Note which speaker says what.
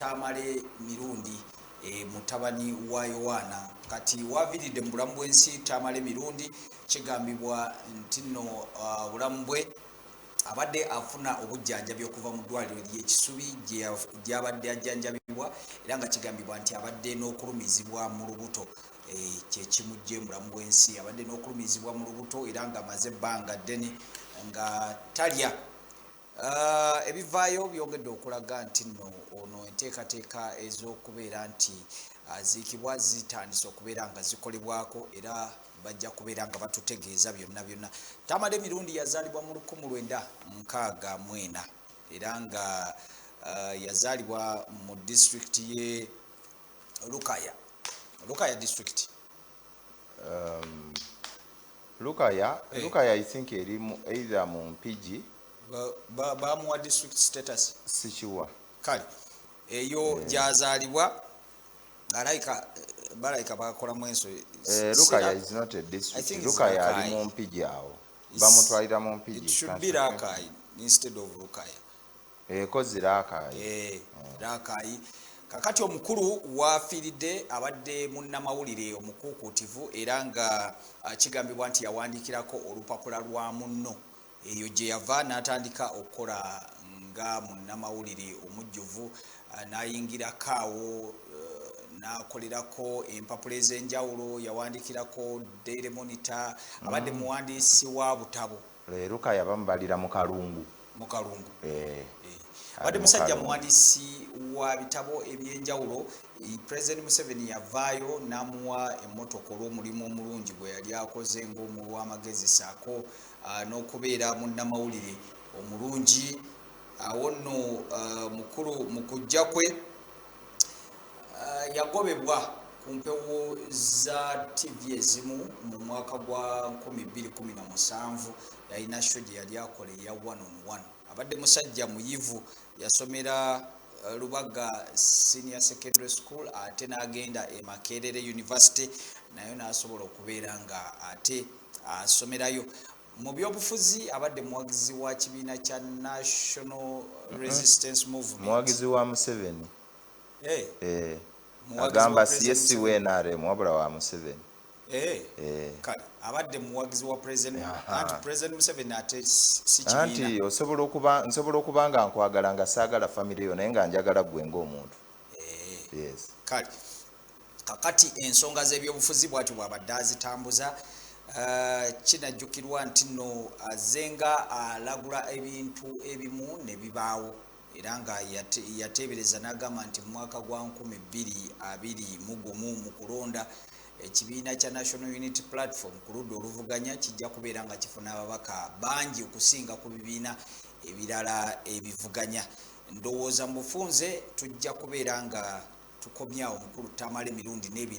Speaker 1: Tamale Mirundi mutabani wa Yohana kati waviridde mu bulamu bw'ensi Tamale Mirundi kigambibwa nti nno bulamu bwe abadde afuna obujjanjabi okuva mu ddwaliro ly'Ekisubi gy'abadde ajjanjabibwa era nga kigambibwa nti abadde n'okulumizibwa mu lubuto kyekimujje mu bulamu bw'ensi abadde n'okulumizibwa mu lubuto era nga amaze ebbanga ddene nga talya ebivaayo byongedde okulaga nti nno ono enteekateeka ez'okubeera nti aziikibwa zitandise okubeera nga zikolebwako era bajja kubeera nga batutegeeza byonna. Tamale Mirundi yazaalibwa mu 1964 era nga yazaalibwa mu district ye Lukaya district.
Speaker 2: Lukaya I think eri either mu Mpigi
Speaker 1: bamuwa district status
Speaker 2: sikiwa
Speaker 1: kale eyo gyazaalibwa balayika bakolamu enso.
Speaker 2: Lukaya is not a district. Lukaya ali mu Mpigi awo bamutwalira mu Mpigi.
Speaker 1: It should be Rakai instead of Lukaya.
Speaker 2: Kozi Rakai.
Speaker 1: Rakai. Kakati omukulu wafiiridde abadde munnamawulire omukuukutivu era nga kigambibwa nti yawandiikirako olupapula lwa munno eyo gye yava n'atandika okukola nga munnamawulire omujjuvu n'ayingirako awo n'akolerako empapula ez'enjawulo yawandiikirako Daily Monitor abadde muwandiisi wa butabo.
Speaker 2: Lukaya bamubalira mu Kalungu.
Speaker 1: Abadde musajja muwandiisi wa bitabo eby'enjawulo. President Museveni yavaayo n'amuwa emmotoka olw'omulimu omulungi gwe yali akoze ng'omulw'amagezi saako n'okubeera munnamawulire omulungi. Awo nno mukulu mu kujja kwe yagobebwa ku mpewo za TV ezimu mu mwaka gwa 2017 yalina show gye yali akola eya 1-on-1. Abadde musajja muyivu yasomera Lubaga Senior Secondary School ate n'agenda e Makerere University nayo n'asobola okubeera nga ate asomerayo. Mu byobufuzi abadde muwagizi wa kibiina kya National Resistance Movement.
Speaker 2: Muwagizi wa Museveni. Agamba siyesi NRM wabula wa Museveni.
Speaker 1: Kale abadde muwagizi wa president anti President Museveni ate si kibiina.
Speaker 2: Anti nsobola okuba nga nkwagala nga saagala family yo naye nga njagala gwe ng'omuntu. Yes.
Speaker 1: Kale kakati ensonga z'ebyobufuzi bw'atyo bw'abadde azitambuza. Kinajjukirwa nti nno azenga alagula ebintu ebimu ne bibaawo era nga yateebereza n'agamba nti mu mwaka gwa 2021 mu kulonda ekibiina kya National Unity Platform ku ludda oluvuganya kijja kubeera nga kifuna ababaka bangi okusinga ku bibiina ebirala ebivuganya. Ndowooza mu bufunze tujja kubeera nga tukomyawo mukulu Tamale Mirundi n'ebintu